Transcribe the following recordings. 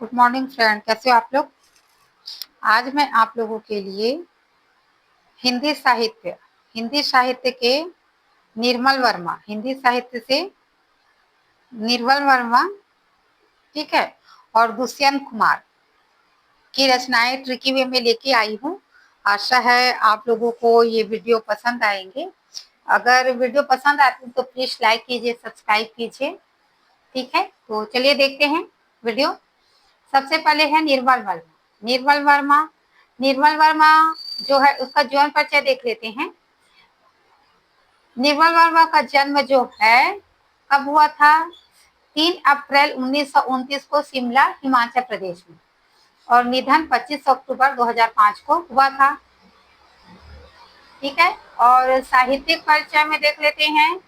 Good morning friend, कैसे हो आप लोग। आज मैं आप लोगों के लिए हिंदी साहित्य के निर्मल वर्मा, हिंदी साहित्य से निर्मल वर्मा, ठीक है, और दुष्यंत कुमार की रचनाएं ट्रिकी वे में लेके आई हूँ। आशा है आप लोगों को ये वीडियो पसंद आएंगे। अगर वीडियो पसंद आती है तो प्लीज लाइक कीजिए, सब्सक्राइब कीजिए, ठीक है। तो चलिए देखते हैं वीडियो। सबसे पहले है निर्मल वर्मा। निर्मल वर्मा निर्मल वर्मा जो है उसका जीवन परिचय देख लेते हैं। निर्मल वर्मा का जन्म जो है कब हुआ था? 3 अप्रैल 1929 को शिमला, हिमाचल प्रदेश में, और निधन 25 अक्टूबर 2005 को हुआ था, ठीक है। और साहित्यिक परिचय में देख लेते हैं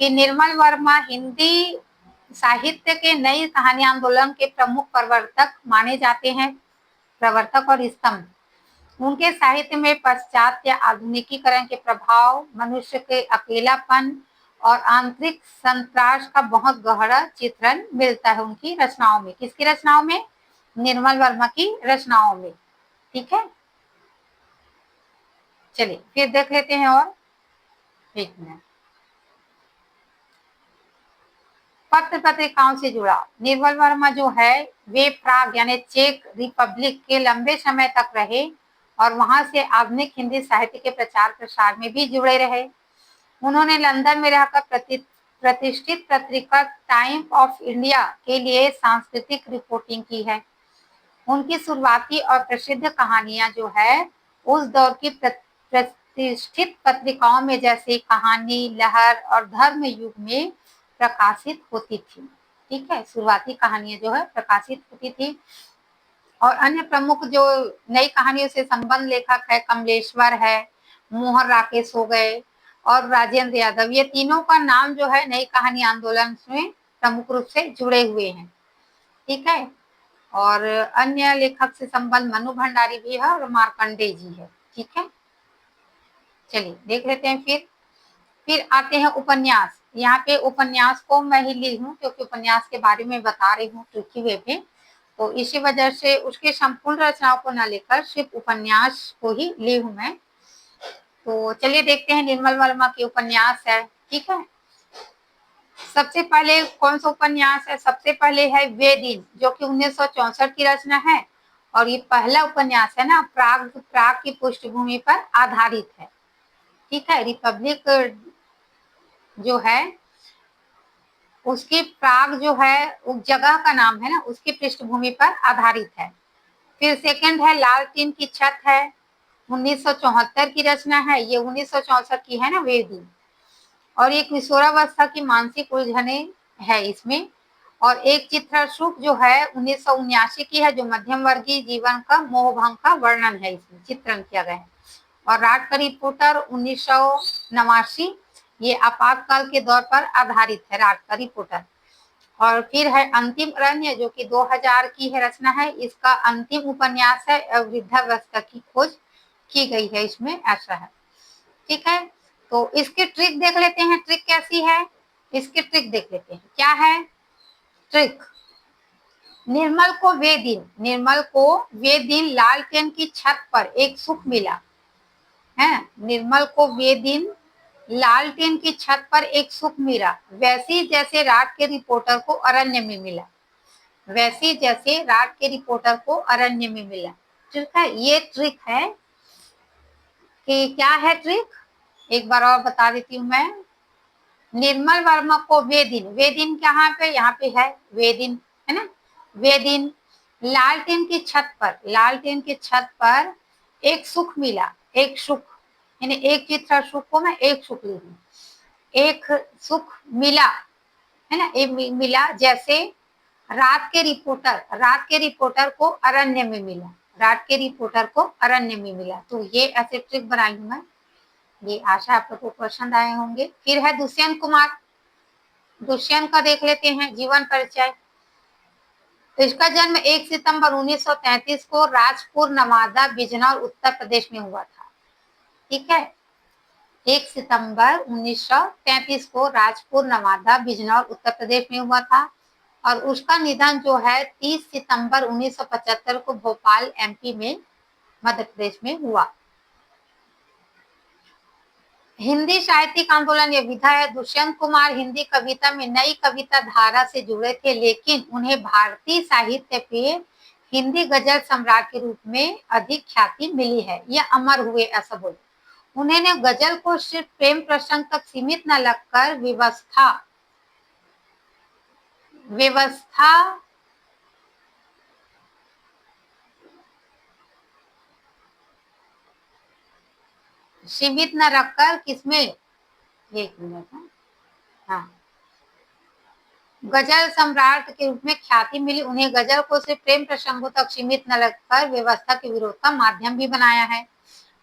कि निर्मल वर्मा हिंदी साहित्य के नई कहानी आंदोलन के प्रमुख प्रवर्तक माने जाते हैं, प्रवर्तक और स्तंभ। उनके साहित्य में पाश्चात्य आधुनिकीकरण के प्रभाव, मनुष्य के अकेलापन और आंतरिक संतराश का बहुत गहरा चित्रण मिलता है उनकी रचनाओं में। किसकी रचनाओं में? निर्मल वर्मा की रचनाओं में, ठीक है। चलिए फिर देख लेते हैं। और एक मिनट, पत्र पत्रिकाओं से जुड़ा निर्मल वर्मा जो है वे प्राग यानी चेक रिपब्लिक के लंबे समय तक रहे और वहां से आधुनिक हिंदी साहित्य के प्रचार प्रसार में भी जुड़े रहे। उन्होंने लंदन में रहकर प्रतिष्ठित पत्रिका टाइम ऑफ इंडिया के लिए सांस्कृतिक रिपोर्टिंग की है। उनकी शुरुआती और प्रसिद्ध कहानियां जो है उस दौर की प्रतिष्ठित पत्रिकाओं में जैसे कहानी, लहर और धर्म युग में प्रकाशित होती थी, ठीक है। शुरुआती कहानियां जो है प्रकाशित होती थी। और अन्य प्रमुख जो नई कहानियों से संबंध लेखक है, कमलेश्वर है, मोहन राकेश हो गए और राजेंद्र यादव, ये तीनों का नाम जो है नई कहानी आंदोलन में प्रमुख रूप से जुड़े हुए हैं, ठीक है। और अन्य लेखक से संबंध मनु भंडारी भी है और मार्कंडे जी है, ठीक है। चलिए देख लेते हैं। फिर आते हैं उपन्यास। यहाँ पे उपन्यास को मैं ही ली हूँ क्योंकि उपन्यास के बारे में बता रही हूँ ट्रिकी वे में, तो इसी वजह से उसके संपूर्ण रचनाओं को न लेकर सिर्फ उपन्यास को ही ली हूँ मैं। तो चलिए देखते हैं निर्मल वर्मा के उपन्यास है, ठीक है। सबसे पहले कौन सा उपन्यास है? सबसे पहले है वे दिन, जो कि 1964 की रचना है और ये पहला उपन्यास है ना, प्राग की पृष्ठभूमि पर आधारित है, ठीक है। रिपब्लिक जो है उसकी प्राग जो है उस जगह का नाम है ना, उसकी पृष्ठभूमि पर आधारित है। फिर सेकंड है लाल टीन की छत है, 1974 की रचना है, ये 1964 की है ना वे दिन। और एक किशोरावस्था की मानसिक उलझने है इसमें। और एक चित्रशुक जो है 1979 की है, जो मध्यम वर्गीय जीवन का मोहभंग का वर्णन है, इसमें चित्रण किया गया है। और रात का रिपोर्टर 1989, ये आपातकाल के दौर पर आधारित है, रात का रिपोर्टर। और फिर है अंतिम अरण्य, जो कि 2000 की है रचना है, इसका अंतिम उपन्यास है, वृद्धावस्था की खोज की गई है इसमें, ऐसा है, ठीक है। तो इसकी ट्रिक देख लेते हैं, ट्रिक कैसी है, इसकी ट्रिक देख लेते हैं। क्या है ट्रिक? निर्मल को वे दिन लालटेन की छत पर एक सुख मिला है। निर्मल को वे दिन लालटेन की छत पर एक सुख मिला, वैसी जैसे रात के रिपोर्टर को अरण्य में मिला, वैसी जैसे रात के रिपोर्टर को अरण्य में मिला, ठीक है। ये ट्रिक है कि क्या है ट्रिक, एक बार और बता देती हूँ मैं। निर्मल वर्मा को वे दिन कहाँ पे? यहाँ पे है वे दिन, है ना। वे दिन लालटेन की छत पर एक सुख मिला, एक सुख यानी एक चित्र सुख को मैं एक सुख ली हूँ, एक सुख मिला, है ना। एक मिला जैसे रात के रिपोर्टर को अरण्य में मिला, रात के रिपोर्टर को अरण्य में मिला। तो ये ऐसे ट्रिक बनाई हूँ मैं, ये आशा आप लोगों को पसंद आए होंगे। फिर है दुष्यंत कुमार। दुष्यंत का देख लेते हैं जीवन परिचय। इसका जन्म 1 सितंबर 1933 को राजपुर, नवादा, बिजनौर, उत्तर प्रदेश में हुआ था, ठीक है। 1 सितंबर 1933 को राजपुर, नवादा, बिजनौर, उत्तर प्रदेश में हुआ था। और उसका निधन जो है 30 सितंबर 1975 को भोपाल एमपी में, मध्य प्रदेश में हुआ। हिंदी साहित्यिक आंदोलन, ये विधा है। दुष्यंत कुमार हिंदी कविता में नई कविता धारा से जुड़े थे, लेकिन उन्हें भारतीय साहित्य पे हिंदी गजल सम्राट के रूप में अधिक ख्याति मिली है। ये अमर हुए ऐसा बोले। उन्होंने गजल को सिर्फ प्रेम प्रसंग तक सीमित न रखकर व्यवस्था सीमित न रखकर किसमें, एक मिनट, हाँ, गजल सम्राट के रूप में ख्याति मिली। उन्हें गजल को सिर्फ प्रेम प्रसंगों तक सीमित न रखकर व्यवस्था के विरोध का माध्यम भी बनाया है।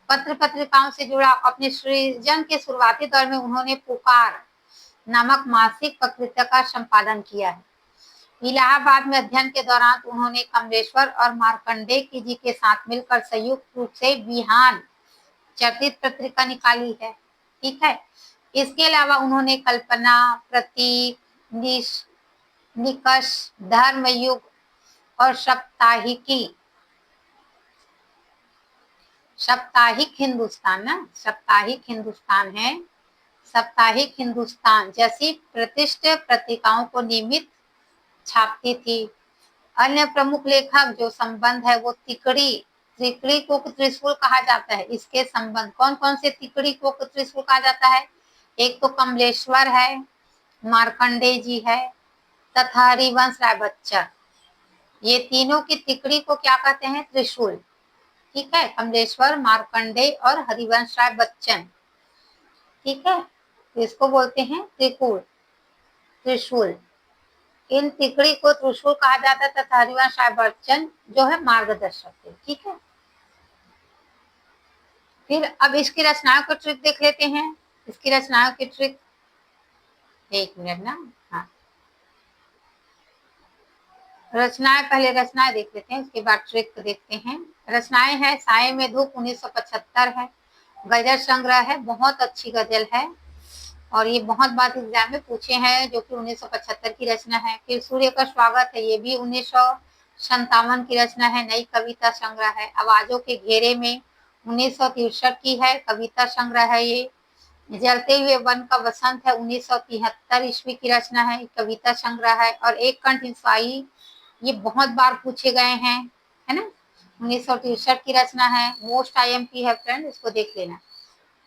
पत्र पत्रिकाओं से जुड़ा अपने सृजन के शुरुआती दौर में उन्होंने पुकार नामक मासिक पत्रिका का संपादन किया है। इलाहाबाद में अध्ययन के दौरान उन्होंने कमलेश्वर और मार्कंडेय जी के साथ मिलकर संयुक्त रूप से बिहान चर्चित पत्रिका निकाली है। ठीक है। इसके अलावा उन्होंने कल्पना, प्रतीक, निकष, धर्मयुग और साप्ताहिक हिंदुस्तान जैसी प्रतिष्ठित पत्रिकाओं को नियमित छापती थी। अन्य प्रमुख लेखक जो संबंध है वो तिकड़ी को त्रिशूल कहा जाता है। इसके संबंध कौन कौन से तिकड़ी को त्रिशूल कहा जाता है? एक तो कमलेश्वर है, मार्कंडेय जी है तथा हरिवंश राय बच्चन। ये तीनों की तिकड़ी को क्या कहते हैं? त्रिशूल। ठीक है, कमलेश्वर, मार्कंडेय और हरिवंश राय बच्चन। ठीक है, इसको बोलते हैं त्रिशूल। इन तिकड़ी को त्रिशूल कहा जाता है तथा हरिवंश राय बच्चन जो है मार्गदर्शक थे। ठीक है, फिर अब इसकी रचनाओं को ट्रिक देख लेते हैं। इसकी रचनाओं की ट्रिक, एक मिनट ना, हाँ, पहले रचनाएं देख लेते हैं, उसके बाद ट्रिक देखते हैं। रचनाएं हैं साए में धूप 1975 है, गजल संग्रह है, बहुत अच्छी गजल है और ये बहुत बार एग्जाम में पूछे हैं, जो कि 1975 की रचना है। फिर सूर्य का स्वागत है, ये भी 1957 की रचना है, नई कविता संग्रह है। आवाजों के घेरे में 1963 की है, कविता संग्रह है ये। जलते हुए वन का बसंत है, 1973 ईस्वी की रचना है, कविता संग्रह है। और एक कंठ ईसाई, ये बहुत बार पूछे गए हैं, है ना, 1963 की रचना है, मोस्ट आईएमपी है फ्रेंड, इसको देख लेना।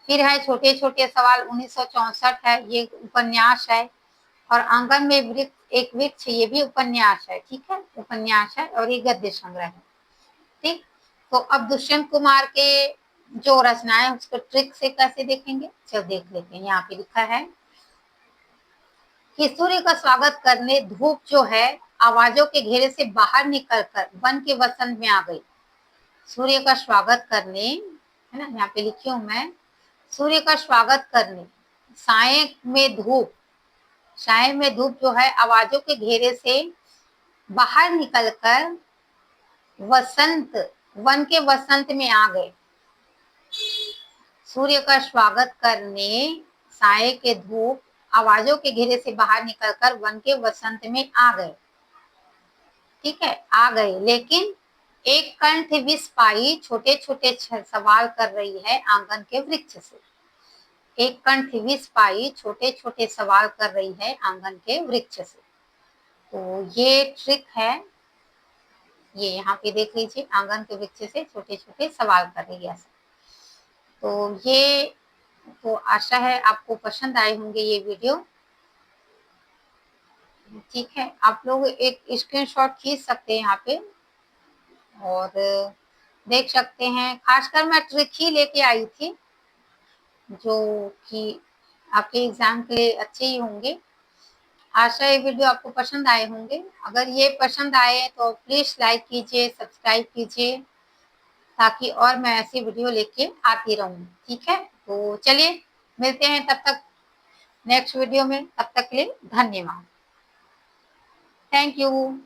फिर है छोटे छोटे सवाल, 1964 है, ये उपन्यास है। और आंगन में एक वृक्ष, ये भी उपन्यास है। ठीक है, उपन्यास है और ये गद्य संग्रह है। ठीक, तो अब दुष्यंत कुमार के जो रचनाएं उसको ट्रिक से कैसे देखेंगे, चलो देख लेते हैं। यहाँ पे लिखा है कि सूर्य का स्वागत करने धूप जो है आवाजों के घेरे से बाहर निकलकर वन के वसंत में आ गई। सूर्य का स्वागत करने, है ना, यहाँ पे लिखी हूं मैं, सूर्य का स्वागत करने साए में धूप जो है आवाजों के घेरे से बाहर निकलकर वन के वसंत में आ गए। सूर्य का स्वागत करने साए के धूप आवाजों के घेरे से बाहर निकलकर वन के वसंत में आ गए। ठीक है, आ गए, लेकिन एक कंठ विष पाई छोटे छोटे सवाल कर रही है आंगन के वृक्ष से। एक कंठ विष पाई छोटे छोटे सवाल कर रही है आंगन के वृक्ष से। तो ये ट्रिक है, ये यहाँ पे देख लीजिए, आंगन के वृक्ष से छोटे छोटे सवाल कर रही है। तो ये, तो आशा है आपको पसंद आए होंगे ये वीडियो। ठीक है, आप लोग एक स्क्रीनशॉट खींच सकते हैं यहाँ पे और देख सकते हैं। खासकर मैं ट्रिक ही लेके आई थी जो कि आपके एग्जाम के लिए अच्छे ही होंगे। आशा ये वीडियो आपको पसंद आए होंगे। अगर ये पसंद आए तो प्लीज लाइक कीजिए, सब्सक्राइब कीजिए, ताकि और मैं ऐसी वीडियो लेके आती रहूं। ठीक है, तो चलिए मिलते हैं तब तक नेक्स्ट वीडियो में। तब तक के लिए धन्यवाद, थैंक यू।